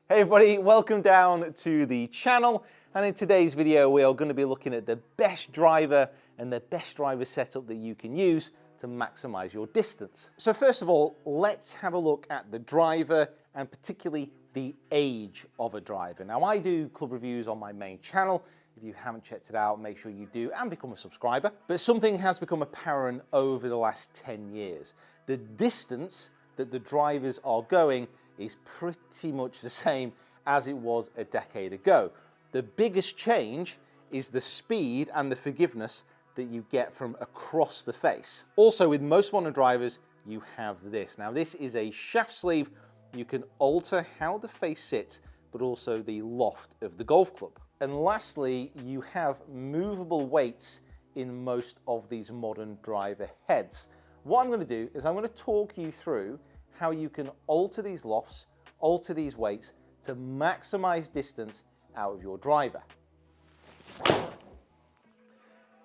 Hey everybody, welcome down to the channel, and in today's video we are going to be looking at the best driver and the best driver setup that you can use to maximize your distance. So first of all, let's have a look at the driver and particularly the age of a driver. Now I do club reviews on my main channel. If you haven't checked it out, make sure you do and become a subscriber. But something has become apparent over the last 10 years. The distance that the drivers are going is pretty much the same as it was a decade ago. The biggest change is the speed and the forgiveness that you get from across the face. Also, with most modern drivers, you have this. Now, this is a shaft sleeve. You can alter how the face sits, but also the loft of the golf club. And lastly, you have movable weights in most of these modern driver heads. What I'm going to do is I'm going to talk you through how you can alter these lofts, alter these weights to maximize distance out of your driver.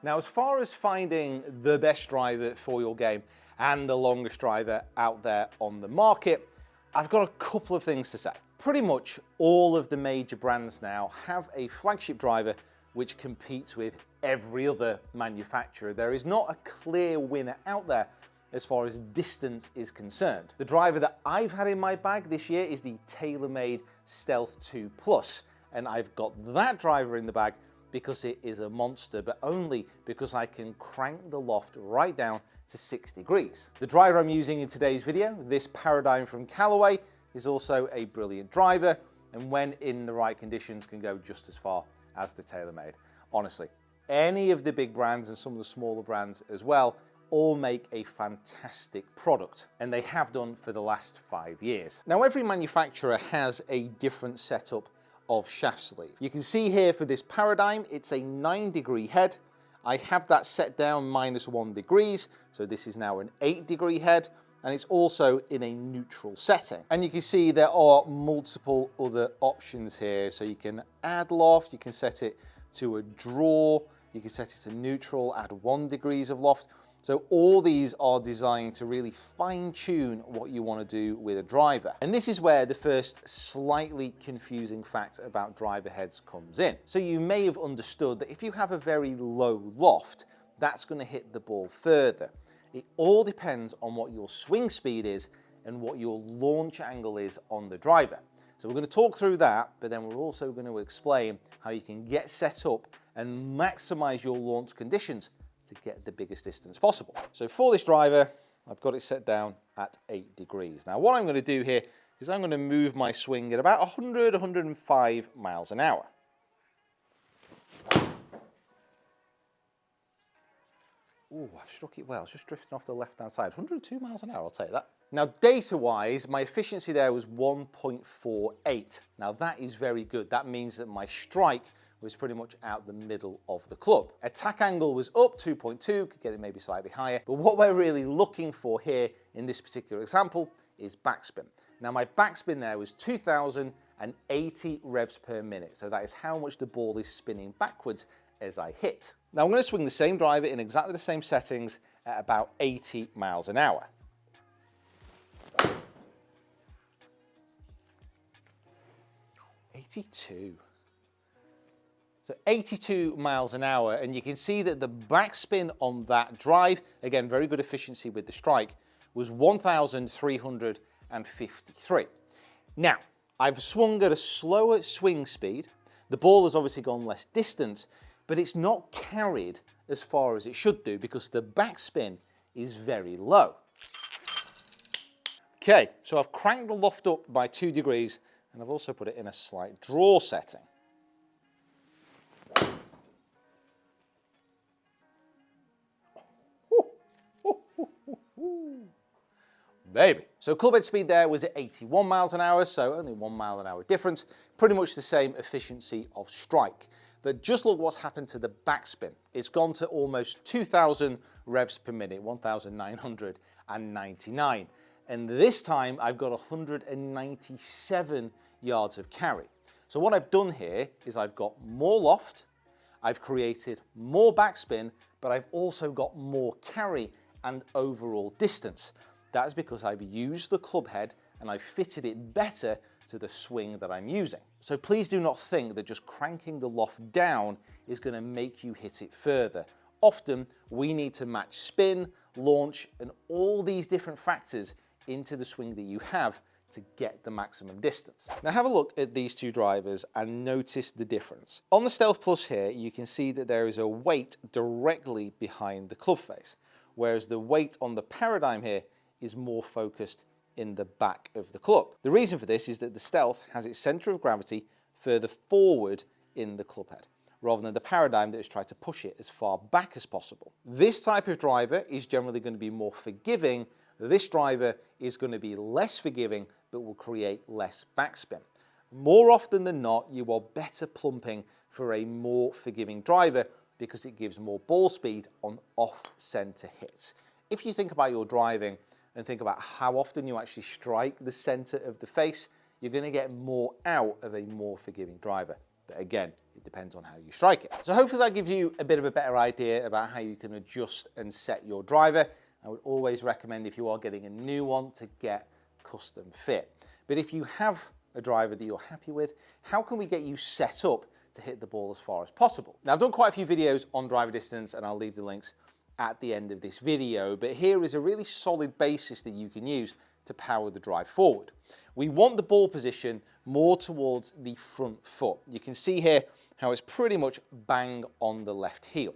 Now, as far as finding the best driver for your game and the longest driver out there on the market, I've got a couple of things to say. Pretty much all of the major brands now have a flagship driver which competes with every other manufacturer. There is not a clear winner out there as far as distance is concerned. The driver that I've had in my bag this year is the TaylorMade Stealth 2 Plus, and I've got that driver in the bag because it is a monster, but only because I can crank the loft right down to 6 degrees. The driver I'm using in today's video, this Paradigm from Callaway, is also a brilliant driver, and when in the right conditions can go just as far as the TaylorMade. Honestly, any of the big brands and some of the smaller brands as well all make a fantastic product, and they have done for the last 5 years. Now, every manufacturer has a different setup of shaft sleeve. You can see here for this Paradigm, it's a 9-degree head. I have that set down -1 degrees, so this is now an 8-degree head, and it's also in a neutral setting. And you can see there are multiple other options here. So you can add loft, you can set it to a draw, you can set it to neutral, add 1 degree of loft. So all these are designed to really fine-tune what you want to do with a driver. And this is where the first slightly confusing fact about driver heads comes in. So you may have understood that if you have a very low loft, that's going to hit the ball further. It all depends on what your swing speed is and what your launch angle is on the driver. So we're going to talk through that, but then we're also going to explain how you can get set up and maximize your launch conditions to get the biggest distance possible. So for this driver, I've got it set down at 8 degrees. Now what I'm going to do here is I'm going to move my swing at about 100, 105 miles an hour. Ooh, I've struck it well. It's just drifting off the left-hand side. 102 miles an hour, I'll take that. Now, data-wise, my efficiency there was 1.48. Now, that is very good. That means that my strike was pretty much out the middle of the club. Attack angle was up 2.2, could get it maybe slightly higher. But what we're really looking for here in this particular example is backspin. Now, my backspin there was 2,080 revs per minute. So that is how much the ball is spinning backwards as I hit. Now I'm going to swing the same driver in exactly the same settings at about 80 miles an hour. So 82 miles an hour, and you can see that the backspin on that drive, again, very good efficiency with the strike, was 1,353. Now, I've swung at a slower swing speed. The ball has obviously gone less distance, but it's not carried as far as it should do because the backspin is very low. Okay, so I've cranked the loft up by 2 degrees, and I've also put it in a slight draw setting. Baby. So club head speed there was at 81 miles an hour, so only 1 mile an hour difference, pretty much the same efficiency of strike. But just look what's happened to the backspin. It's gone to almost 2,000 revs per minute, 1,999. And this time I've got 197 yards of carry. So what I've done here is I've got more loft, I've created more backspin, but I've also got more carry and overall distance. That is because I've used the club head and I've fitted it better to the swing that I'm using. So please do not think that just cranking the loft down is going to make you hit it further. Often we need to match spin, launch, and all these different factors into the swing that you have to get the maximum distance. Now have a look at these two drivers and notice the difference. On the Stealth Plus here, you can see that there is a weight directly behind the club face, whereas the weight on the Paradigm here is more focused in the back of the club. The reason for this is that the Stealth has its center of gravity further forward in the club head, rather than the Paradigm that has tried to push it as far back as possible. This type of driver is generally going to be more forgiving. This driver is going to be less forgiving, but will create less backspin. More often than not, you are better plumping for a more forgiving driver because it gives more ball speed on off-center hits. If you think about your driving and think about how often you actually strike the center of the face, you're going to get more out of a more forgiving driver. But again, it depends on how you strike it. So hopefully that gives you a bit of a better idea about how you can adjust and set your driver. I would always recommend, if you are getting a new one, to get custom fit. But if you have a driver that you're happy with, how can we get you set up to hit the ball as far as possible? Now, I've done quite a few videos on driver distance, and I'll leave the links at the end of this video, but here is a really solid basis that you can use to power the drive forward. We want the ball position more towards the front foot. You can see here how it's pretty much bang on the left heel.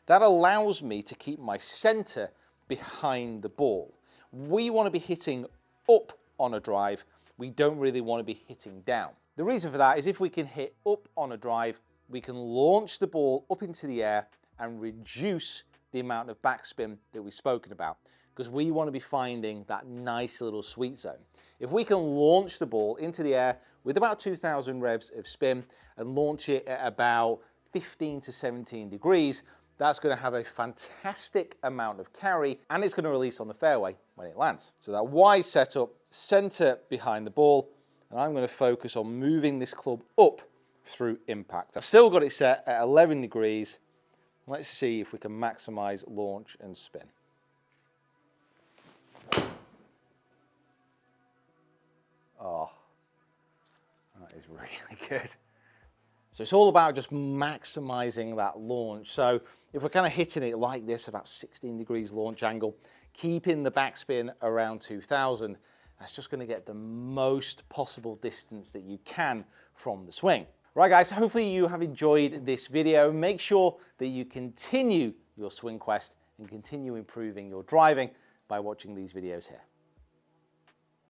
That allows me to keep my center behind the ball. We want to be hitting up on a drive. We don't really want to be hitting down. The reason for that is if we can hit up on a drive, we can launch the ball up into the air and reduce the amount of backspin that we've spoken about, because we want to be finding that nice little sweet zone. If we can launch the ball into the air with about 2,000 revs of spin and launch it at about 15 to 17 degrees, that's going to have a fantastic amount of carry, and it's going to release on the fairway when it lands. So that wide setup, center behind the ball, and I'm going to focus on moving this club up through impact. I've still got it set at 11 degrees. Let's see if we can maximize launch and spin. Oh, that is really good. So it's all about just maximizing that launch. So if we're kind of hitting it like this, about 16 degrees launch angle, keeping the backspin around 2,000, that's just going to get the most possible distance that you can from the swing. Right guys, hopefully you have enjoyed this video. Make sure that you continue your swing quest and continue improving your driving by watching these videos here.